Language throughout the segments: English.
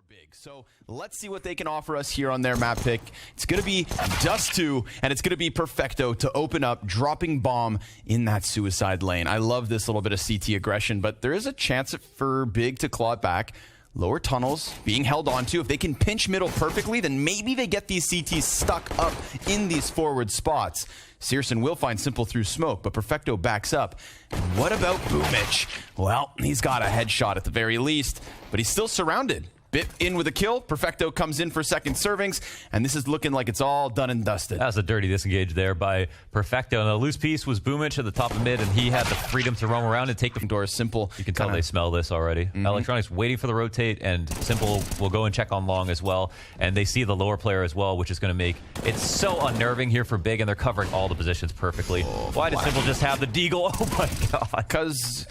big. So let's see what they can offer us here on their map pick. It's going to be Dust 2, and it's going to be Perfecto to open up, dropping bomb in that suicide lane. I love this little bit of CT aggression, but there is a chance for Big to claw it back. Lower tunnels being held onto. If they can pinch middle perfectly, then maybe they get these CTs stuck up in these forward spots. Searson will find Simple through smoke, but Perfecto backs up. And what about Boomich? Well, he's got a headshot at the very least, but he's still surrounded. Bit in with a kill. Perfecto comes in for second servings, and this is looking like it's all done and dusted. That was a dirty disengage there by Perfecto. And the loose piece was Boomich at the top of mid, and he had the freedom to roam around and take the door. Simple. You can tell they smell this already. Electronics waiting for the rotate, and Simple will go and check on long as well. And they see the lower player as well, which is going to make it so unnerving here for Big, and they're covering all the positions perfectly. Why did Simple just have the deagle? Oh my god. Because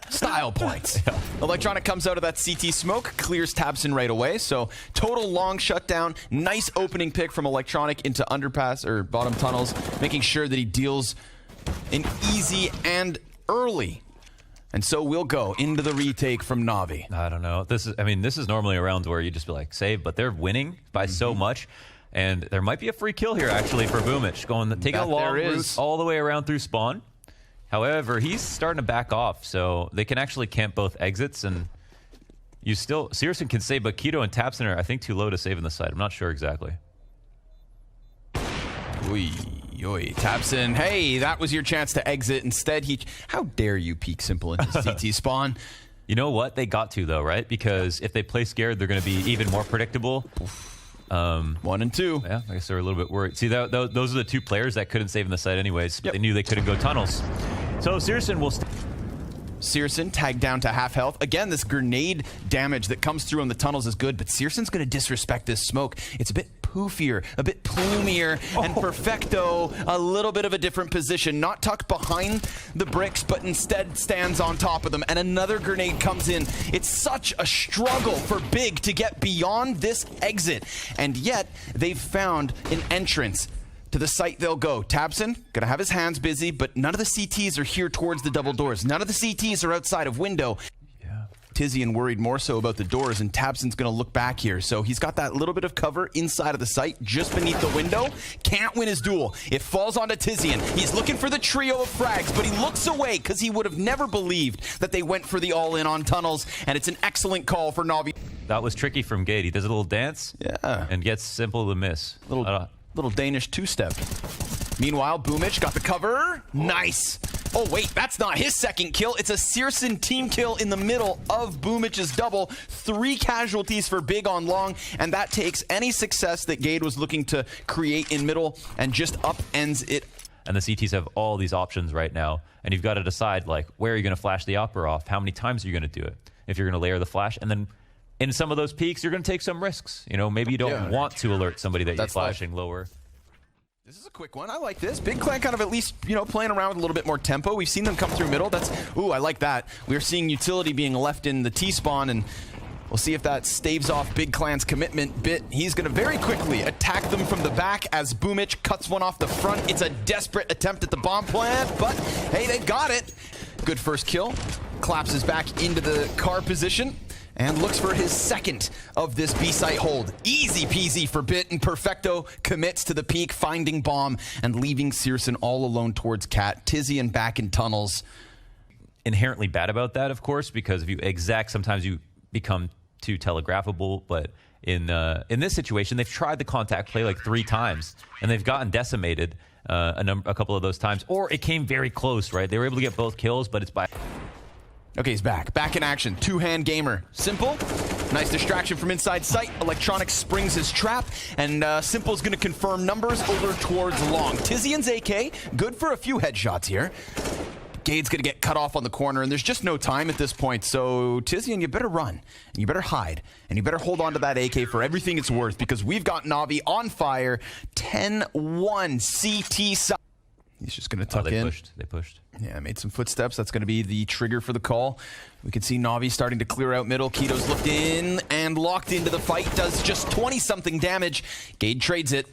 style points. Yeah. Electronic comes out of that CT smoke, clears Tabson right away. So total long shutdown. Nice opening pick from Electronic into underpass or bottom tunnels, making sure that he deals in easy and early. And so we'll go into the retake from NaVi. I don't know. This is normally a round where you just be like, save, but they're winning by so much. And there might be a free kill here actually for Boomich, taking a long route all the way around through spawn. However, he's starting to back off, so they can actually camp both exits, and you still... Searson can save, but Keto and Tapson are, I think, too low to save in the side. I'm not sure exactly. Oy, oy. Tapson, hey, that was your chance to exit. Instead, he... How dare you peek Simple into CT spawn? You know what? They got to, though, right? Because if they play scared, they're going to be even more predictable. 1 and 2. Yeah, I guess they're a little bit worried. See, those are the two players that couldn't save in the side anyways. But they knew they couldn't go tunnels. So Searson will... Searson tagged down to half health. Again, this grenade damage that comes through on the tunnels is good, but Searson's going to disrespect this smoke. It's a bit poofier, a bit plumier, and Perfecto, a little bit of a different position. Not tucked behind the bricks, but instead stands on top of them, and another grenade comes in. It's such a struggle for Big to get beyond this exit, and yet they've found an entrance. To the site they'll go. Tabson, gonna have his hands busy, but none of the CTs are here towards the double doors. None of the CTs are outside of window. Yeah. Tizian worried more so about the doors, and Tabson's gonna look back here. So he's got that little bit of cover inside of the site, just beneath the window. Can't win his duel. It falls onto Tizian. He's looking for the trio of frags, but he looks away because he would have never believed that they went for the all-in on tunnels, and it's an excellent call for NaVi. That was tricky from Gate. He does a little dance and gets Simple to miss. Little Danish two-step. Meanwhile, Boomich got the cover. Nice. Oh, wait, that's not his second kill. It's a Searson team kill in the middle of Boomich's double. 3 casualties for Big on long, and that takes any success that Gade was looking to create in middle and just upends it. And the CTs have all these options right now, and you've got to decide, like, where are you going to flash the opera off? How many times are you going to do it? If you're going to layer the flash, and then in some of those peaks, you're going to take some risks. You know, maybe you don't want to alert somebody that you're flashing lower. This is a quick one. I like this. Big Clan kind of at least, you know, playing around with a little bit more tempo. We've seen them come through middle. That's, ooh, I like that. We're seeing utility being left in the T-spawn, and we'll see if that staves off Big Clan's commitment bit. He's going to very quickly attack them from the back as Boomich cuts one off the front. It's a desperate attempt at the bomb plant, but hey, they got it. Good first kill. Collapses back into the car position and looks for his second of this B-site hold. Easy peasy for Bit, and Perfecto commits to the peak, finding bomb and leaving Searson all alone towards Cat. Tizian back in tunnels. Inherently bad about that, of course, because if you exact, sometimes you become too telegraphable, but in this situation, they've tried the contact play like 3 times, and they've gotten decimated a couple of those times, or it came very close, right? They were able to get both kills, but it's by... Okay, he's back. Back in action. Two-hand gamer. Simple. Nice distraction from inside sight. Electronic springs his trap, and Simple's going to confirm numbers over towards long. Tizian's AK, good for a few headshots here. Gade's going to get cut off on the corner, and there's just no time at this point. So, Tizian, you better run, and you better hide, and you better hold on to that AK for everything it's worth, because we've got NaVi on fire. 10-1 CT side. He's just going to tuck in. They pushed. Yeah, made some footsteps. That's going to be the trigger for the call. We can see NaVi starting to clear out middle. Keto's looked in and locked into the fight. Does just 20-something damage. Gade trades it.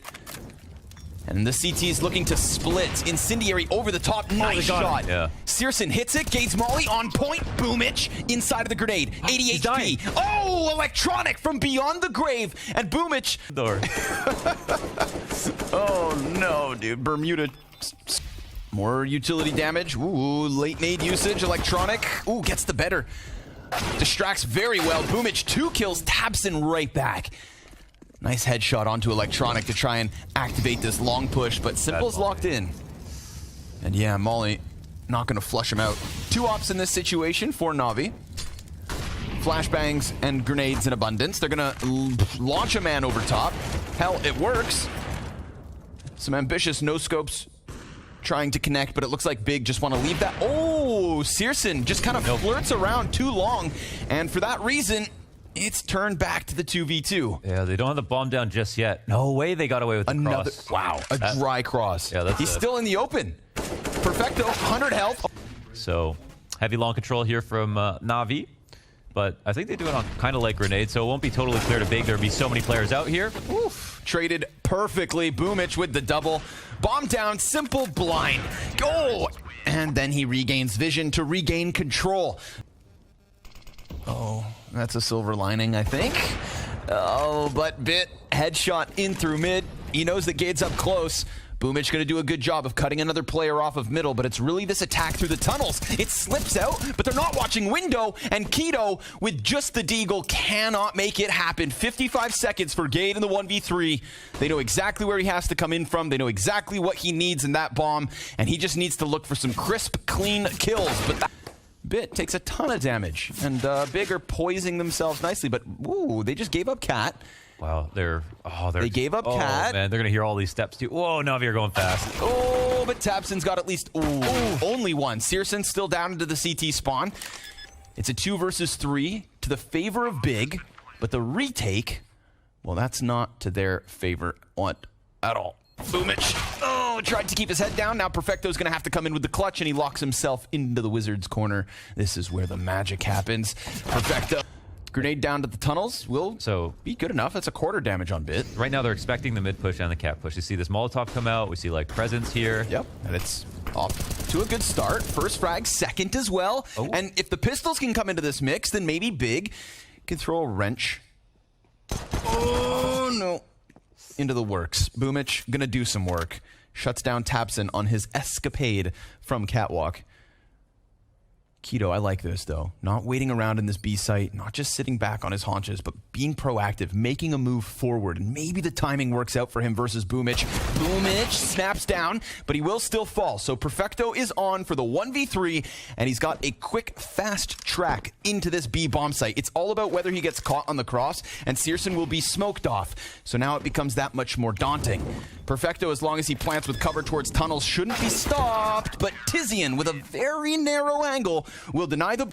And the CT is looking to split. Incendiary over the top. Nice shot. Yeah. Searson hits it. Gates Molly on point. Boomich inside of the grenade. 80 HP. Oh, electronic from beyond the grave. And Boomich. Oh, no, dude. Bermuda. More utility damage. Ooh, late nade usage. Electronic. Ooh, gets the better. Distracts very well. Boomich 2 kills. Tabson right back. Nice headshot onto Electronic to try and activate this long push, but Simple's locked in. And yeah, Molly not going to flush him out. 2 ops in this situation for NaVi. Flashbangs and grenades in abundance. They're going to launch a man over top. Hell, it works. Some ambitious no-scopes trying to connect, but it looks like Big just want to leave that. Oh, Searson just kind of flirts around too long, and for that reason, it's turned back to the 2v2. Yeah, they don't have the bomb down just yet. No way they got away with the cross. Wow, a dry cross. Yeah, he's still in the open. Perfecto, 100 health. So, heavy long control here from NaVi. But I think they do it on kind of like grenade, so it won't be totally clear to Big. There'll be so many players out here. Oof. Traded perfectly. Boomich with the double. Bomb down, Simple blind. Go! And then he regains vision to regain control. Oh, that's a silver lining, I think. Oh, but Bit, headshot in through mid. He knows that Gade's up close. Boomich going to do a good job of cutting another player off of middle, but it's really this attack through the tunnels. It slips out, but they're not watching window, and Keto, with just the deagle, cannot make it happen. 55 seconds for Gade in the 1v3. They know exactly where he has to come in from. They know exactly what he needs in that bomb, and he just needs to look for some crisp, clean kills. But that Bit takes a ton of damage, and Big are poising themselves nicely, but ooh, they just gave up Cat. Wow, they gave up Cat. Man, they're gonna hear all these steps too. Whoa, NaVi are going fast. Oh, but Tabson's got at least only one. Searson's still down into the CT spawn. It's a 2 versus 3 to the favor of Big, but the retake, well, that's not to their favor at all. Boomich. Oh, tried to keep his head down. Now Perfecto's going to have to come in with the clutch, and he locks himself into the Wizard's corner. This is where the magic happens. Perfecto. Grenade down to the tunnels will be good enough. That's a quarter damage on Bit. Right now, they're expecting the mid push and the cap push. You see this Molotov come out. We see, like, presence here. Yep, and it's off to a good start. First frag, second as well. Oh. And if the pistols can come into this mix, then maybe Big can throw a wrench. Oh, no. Into the works. Boomich gonna do some work. Shuts down Tabson on his escapade from Catwalk. Keto, I like this, though. Not waiting around in this B site, not just sitting back on his haunches, but being proactive, making a move forward, and maybe the timing works out for him versus Boomich. Boomich snaps down, but he will still fall. So Perfecto is on for the 1v3, and he's got a quick, fast track into this B bomb site. It's all about whether he gets caught on the cross, and Searson will be smoked off. So now it becomes that much more daunting. Perfecto, as long as he plants with cover towards tunnels, shouldn't be stopped, but Tizian, with a very narrow angle, will deny the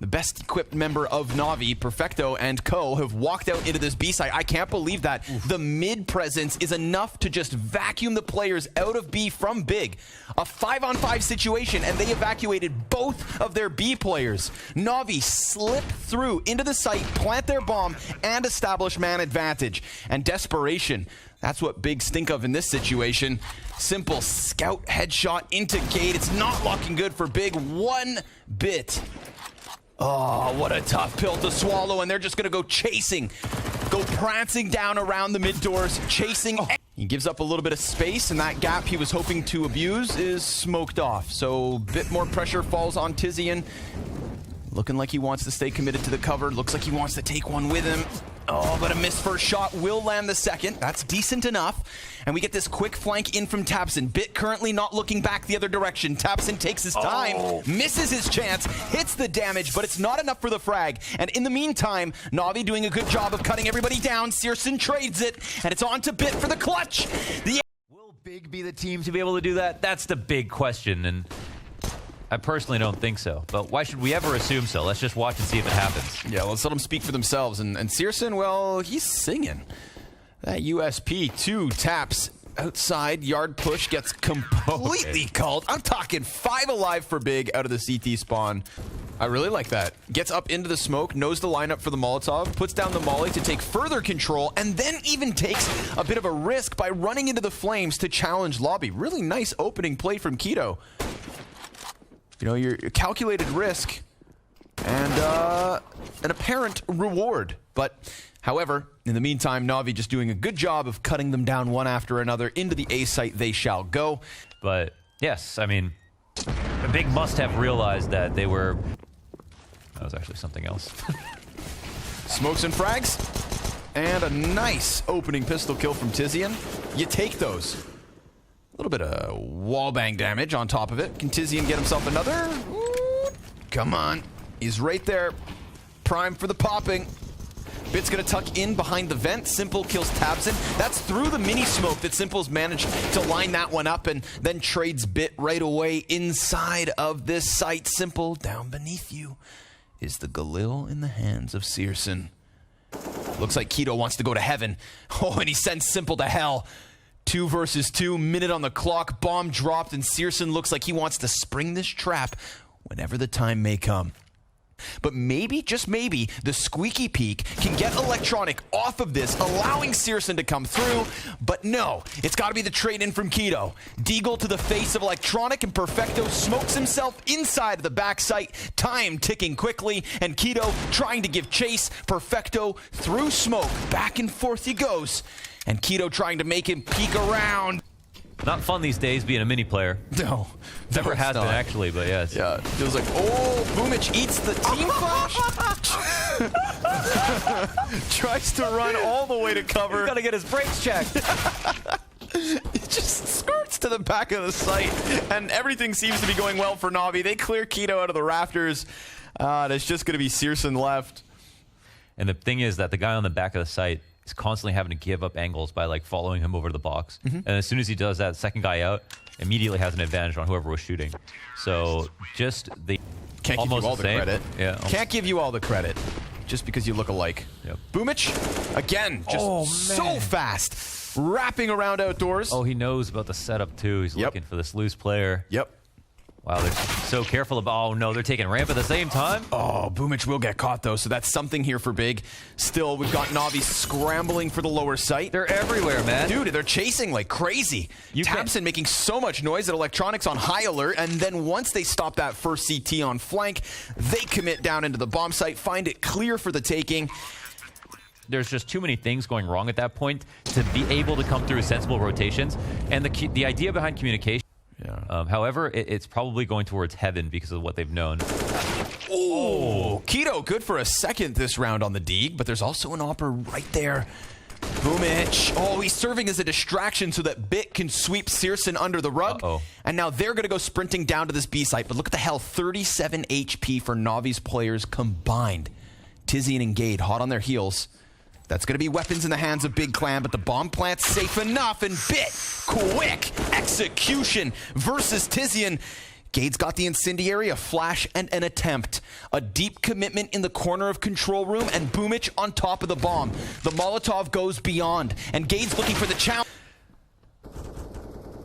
best equipped member of NaVi. Perfecto and co have walked out into this B site. I can't believe that. The mid presence is enough to just vacuum the players out of B from Big. A 5-on-5 situation, and they evacuated both of their B players. NaVi slip through into the site, plant their bomb, and establish man advantage. And desperation, that's what Bigs think of in this situation. Simple scout headshot into Gate. It's not looking good for Big one bit. Oh, what a tough pill to swallow, and they're just going to go chasing. Go prancing down around the mid doors, chasing. He gives up a little bit of space, and that gap he was hoping to abuse is smoked off. So a bit more pressure falls on Tizian. Looking like he wants to stay committed to the cover. Looks like he wants to take one with him. Oh, but a missed first shot will land the second. That's decent enough. And we get this quick flank in from Tabson. Bit currently not looking back the other direction. Tabson takes his time, misses his chance, hits the damage, but it's not enough for the frag. And in the meantime, NaVi doing a good job of cutting everybody down. Searson trades it, and it's on to Bit for the clutch. Will Big be the team to be able to do that? That's the big question, and I personally don't think so. But why should we ever assume so? Let's just watch and see if it happens. Yeah, let's let them speak for themselves. And Searson, well, he's singing. That USP 2 taps outside. Yard push gets completely called. I'm talking 5 alive for Big out of the CT spawn. I really like that. Gets up into the smoke, knows the lineup for the Molotov, puts down the molly to take further control, and then even takes a bit of a risk by running into the flames to challenge Lobby. Really nice opening play from Keto. You know, your calculated risk and an apparent reward. But, however, in the meantime, NaVi just doing a good job of cutting them down one after another. Into the A site they shall go. But, yes, I mean, the Big must have realized that they were... That was actually something else. Smokes and frags. And a nice opening pistol kill from Tizian. You take those. A little bit of wallbang damage on top of it. Can Tizian get himself another? Ooh, come on. He's right there. Prime for the popping. Bit's gonna tuck in behind the vent. Simple kills Tabson. That's through the mini smoke that Simple's managed to line that one up and then trades Bit right away inside of this site. Simple, down beneath you is the Galil in the hands of Searson. Looks like Keto wants to go to heaven. Oh, and he sends Simple to hell. 2 versus 2, minute on the clock, bomb dropped, and Searson looks like he wants to spring this trap whenever the time may come. But maybe, just maybe, the squeaky peak can get Electronic off of this, allowing Searson to come through. But no, it's got to be the trade-in from Keto. Deagle to the face of Electronic, and Perfecto smokes himself inside of the back site. Time ticking quickly, and Keto trying to give chase. Perfecto through smoke. Back and forth he goes. And Keto trying to make him peek around. Not fun these days being a mini player. No. Never has been, actually, but yes. Yeah, it feels like, oh, Boomich eats the team flash. Tries to run all the way to cover. He's got to get his brakes checked. It just skirts to the back of the site, and everything seems to be going well for NaVi. They clear Keto out of the rafters. There's just going to be Searson left. And the thing is that the guy on the back of the site is constantly having to give up angles by like following him over to the box. And as soon as he does that, second guy out immediately has an advantage on whoever was shooting. So just the Can't give you all the credit. Yeah, Can't give you all the credit just because you look alike. Yep. Boomich, again, just so fast. Wrapping around outdoors. Oh, he knows about the setup too. He's looking for this loose player. Yep. Wow, they're so careful about... Oh, no, they're taking ramp at the same time? Oh, Boomich will get caught, though, so that's something here for Big. Still, we've got NaVi scrambling for the lower site. They're everywhere, man. Dude, they're chasing like crazy. Tabson making so much noise that Electronics on high alert, and then once they stop that first CT on flank, they commit down into the bomb site, find it clear for the taking. There's just too many things going wrong at that point to be able to come through sensible rotations. And the idea behind communication... Yeah. However, it's probably going towards heaven because of what they've known. Oh, Keto good for a second this round on the Deeg, but there's also an Opper right there. Boomich. Oh, he's serving as a distraction so that Bit can sweep Searson under the rug. And now they're going to go sprinting down to this B site. But look at the hell, 37 HP for NaVi's players combined. Tizian and Gade hot on their heels. That's going to be weapons in the hands of Big Clan, but the bomb plant's safe enough, and Bit, quick execution versus Tizian. Gade's got the incendiary, a flash, and an attempt. A deep commitment in the corner of control room, and Boomich on top of the bomb. The Molotov goes beyond, and Gade's looking for the challenge.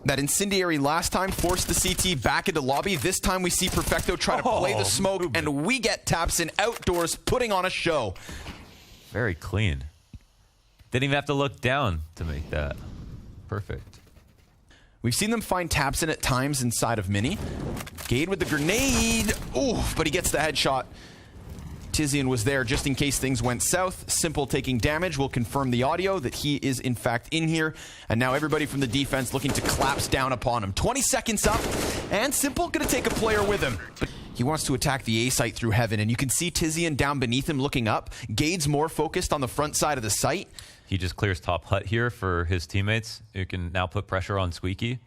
That incendiary last time forced the CT back into lobby. This time we see Perfecto try to play the smoke, and we get Tabson outdoors putting on a show. Very clean. Didn't even have to look down to make that. Perfect. We've seen them find Tabson at times inside of Mini. Gade with the grenade. Ooh, but he gets the headshot. Tizian was there just in case things went south. Simple taking damage will confirm the audio that he is in fact in here. And now everybody from the defense looking to collapse down upon him. 20 seconds up, and Simple gonna take a player with him. But he wants to attack the A site through heaven, and you can see Tizian down beneath him looking up. Gade's more focused on the front side of the site. He just clears top hut here for his teammates, who can now put pressure on Squeaky.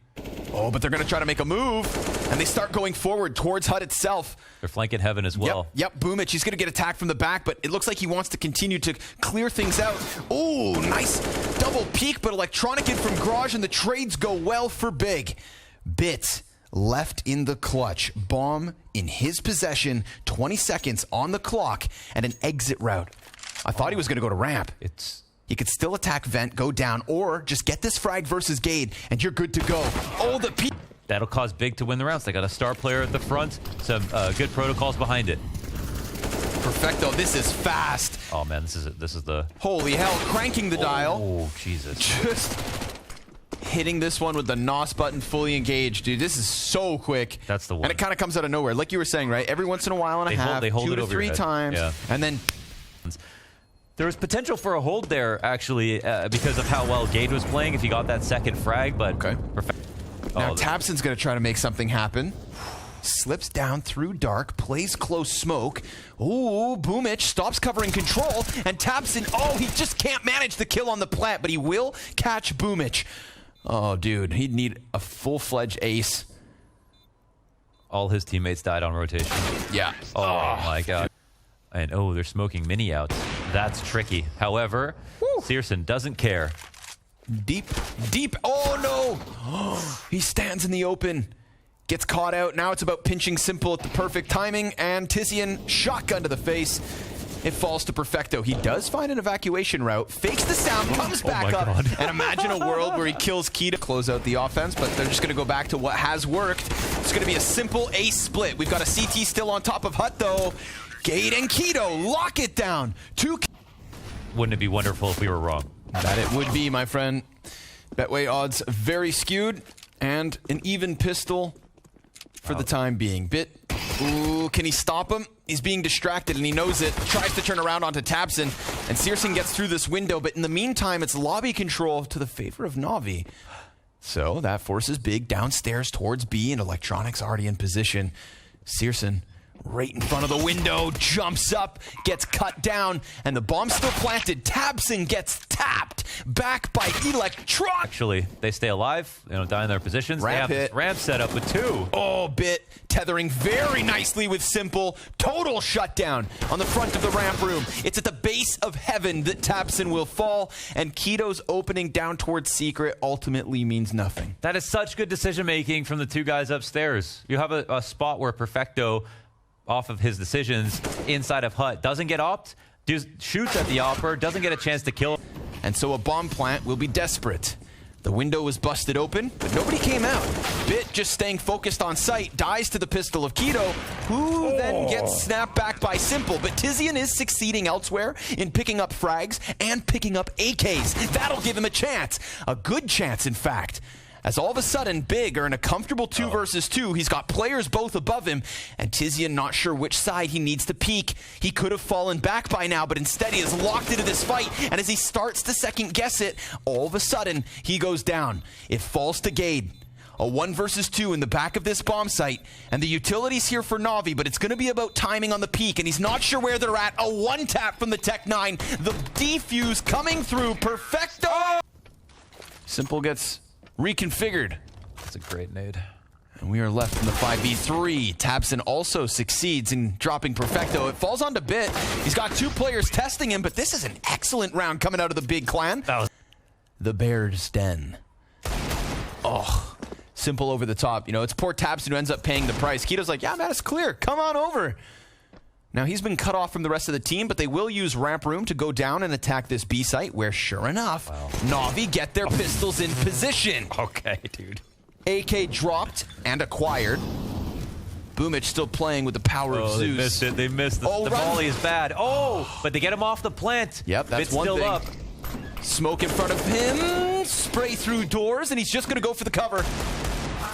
Oh, but they're going to try to make a move, and they start going forward towards hut itself. They're flanking heaven as well. Yep, Boomich, he's going to get attacked from the back, but it looks like he wants to continue to clear things out. Oh, nice double peek, but Electronic in from Garage, and the trades go well for Big. Bit left in the clutch. Bomb in his possession, 20 seconds on the clock, and an exit route. I thought he was going to go to ramp. He could still attack vent, go down, or just get this frag versus Gade, and you're good to go. Oh, the That'll cause Big to win the rounds. They got a star player at the front, some good protocols behind it. Perfecto, this is fast. Oh man, this is the Holy hell, cranking the dial. Oh Jesus! Just hitting this one with the NOS button fully engaged, dude. This is so quick. That's the one. And it kind of comes out of nowhere, like you were saying, right? Every once in a while and a half, they hold 2 it to over 3 your head. times, Yeah. and then There was potential for a hold there, actually, because of how well Gade was playing if he got that second frag, but... Okay. Now Tabson's going to try to make something happen. Slips down through dark, plays close smoke. Ooh, Boomich stops covering control, and Tabson, oh, he just can't manage the kill on the plant, but he will catch Boomich. Oh, dude, he'd need a full-fledged ace. All his teammates died on rotation. Yeah. Oh, my God. And, oh, they're smoking mini outs. That's tricky. However, Searson doesn't care. Deep. Oh, no. He stands in the open. Gets caught out. Now it's about pinching Simple at the perfect timing. And Tizian, shotgun to the face. It falls to Perfecto. He does find an evacuation route. Fakes the sound, comes back up. God. And imagine a world where he kills Key to close out the offense. But they're just going to go back to what has worked. It's going to be a simple ace split. We've got a CT still on top of Hut, though. Gade and Keto lock it down. Wouldn't it be wonderful if we were wrong? That it would be, my friend. Betway odds very skewed, and an even pistol for the time being. Bit, ooh, can he stop him? He's being distracted, and he knows it. Tries to turn around onto Tabson, and Searson gets through this window, but in the meantime, it's lobby control to the favor of NaVi. So that forces Big downstairs towards B, and Electronics already in position. Searson right in front of the window, jumps up, gets cut down, and the bomb's still planted. Tabson gets tapped back by Electron. Actually, they stay alive, die in their positions. Ramp they have hit. this ramp set up with 2. Oh, Bit tethering very nicely with Simple. Total shutdown on the front of the ramp room. It's at the base of heaven that Tabson will fall, and Keto's opening down towards Secret ultimately means nothing. That is such good decision making from the 2 guys upstairs. You have a spot where Perfecto, off of his decisions inside of Hut, doesn't get opt, shoots at the opper, doesn't get a chance to kill. And so a bomb plant will be desperate. The window was busted open, but nobody came out. Bit, just staying focused on sight, dies to the pistol of Keto, who then gets snapped back by Simple. But Tizian is succeeding elsewhere in picking up frags and picking up AKs. That'll give him a chance. A good chance, in fact. As all of a sudden, Big are in a comfortable 2 versus 2. He's got players both above him, and Tizian not sure which side he needs to peek. He could have fallen back by now, but instead he is locked into this fight, and as he starts to second guess it, all of a sudden, he goes down. It falls to Gade. A 1 versus 2 in the back of this bomb site, and the utility's here for NaVi, but it's going to be about timing on the peak, and he's not sure where they're at. A 1-tap from the Tech-9. The defuse coming through. Perfecto! Simple gets reconfigured. That's a great nade. And we are left in the 5v3. Tabson also succeeds in dropping Perfecto. It falls onto Bit. He's got 2 players testing him, but this is an excellent round coming out of the Big clan. The Bear's Den. Oh, Simple over the top. It's poor Tabson who ends up paying the price. Keto's like, yeah, man, it's clear. Come on over. Now, he's been cut off from the rest of the team, but they will use ramp room to go down and attack this B site, where, sure enough, NaVi get their pistols in position. Okay, dude. AK dropped and acquired. Boomich still playing with the power of Zeus. They missed it. They missed the volley is bad. But they get him off the plant. Yep, that's Bit's one still thing. up. Smoke in front of him. Spray through doors, and he's just going to go for the cover.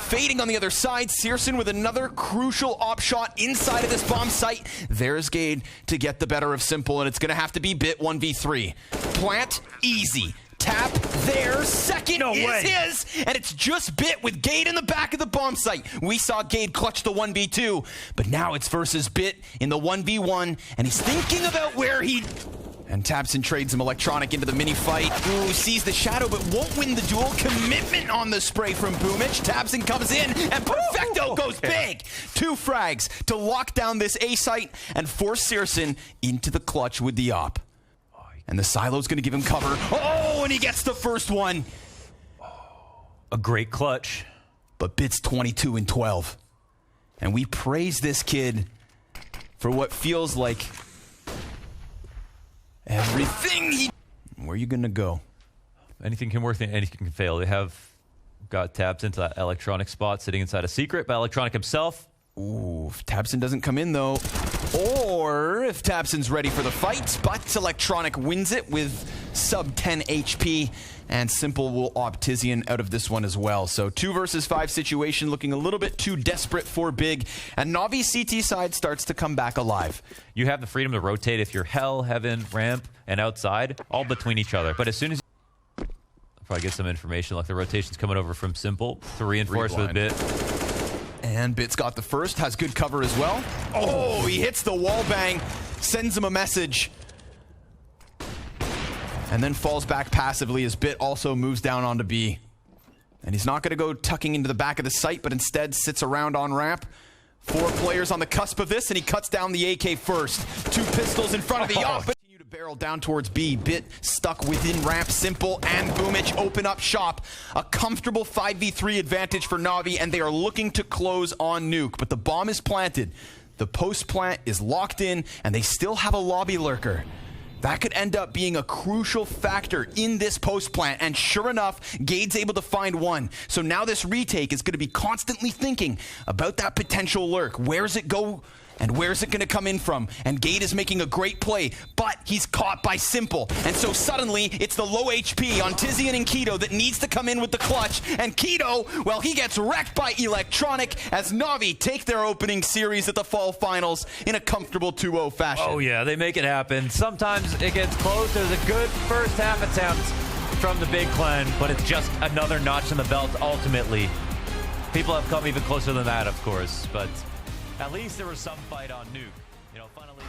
Fading on the other side, Searson with another crucial op shot inside of this bomb site. There's Gade to get the better of Simple, and it's going to have to be Bit 1v3. Plant, easy. Tap there, second is his, and it's just Bit with Gade in the back of the bomb site. We saw Gade clutch the 1v2, but now it's versus Bit in the 1v1, and he's thinking about where he... And Tabson trades him Electronic into the mini fight. Ooh, sees the shadow, but won't win the duel. Commitment on the spray from Boomich. Tabson comes in, and Perfecto goes big. 2 frags to lock down this A site and force Searson into the clutch with the op. And the silo's going to give him cover. Oh, and he gets the first one. A great clutch. But Bit's 22 and 12. And we praise this kid for what feels like everything he... Where are you going to go? Anything can work, anything can fail. They have got tapped into that Electronic spot sitting inside a Secret, but Electronic himself Ooh, if Tabson doesn't come in, though, or if Tabson's ready for the fight, but Electronic wins it with sub 10 HP, and Simple will opt Tizian out of this one as well. So 2 versus 5 situation, looking a little bit too desperate for Big, and Navi CT side starts to come back alive. You have the freedom to rotate if you're Hell, Heaven, Ramp, and outside, all between each other. But as soon as I'll probably get some information, like the rotation's coming over from Simple to reinforce with Bit. And Bit's got the first, has good cover as well. Oh, he hits the wall bang, sends him a message. And then falls back passively as Bit also moves down onto B. And he's not going to go tucking into the back of the site, but instead sits around on ramp. 4 players on the cusp of this, and he cuts down the AK first. 2 pistols in front of the op. Continue to barrel down towards B. Bit stuck within ramp. Simple and Boomich open up shop. A comfortable 5v3 advantage for Navi, and they are looking to close on Nuke. But the bomb is planted. The post plant is locked in, and they still have a lobby lurker. That could end up being a crucial factor in this post plant, and sure enough, Gade's able to find one. So now this retake is going to be constantly thinking about that potential lurk. Where's it go? And where's it going to come in from? And Gade is making a great play, but he's caught by Simple. And so suddenly, it's the low HP on Tizian and Keto that needs to come in with the clutch. And Keto, well, he gets wrecked by Electronic as Navi take their opening series at the Fall Finals in a comfortable 2-0 fashion. Oh yeah, they make it happen. Sometimes it gets close. There's a good first half attempt from the Big Clan, but it's just another notch in the belt ultimately. People have come even closer than that, of course, but at least there was some fight on Nuke. You know, finally.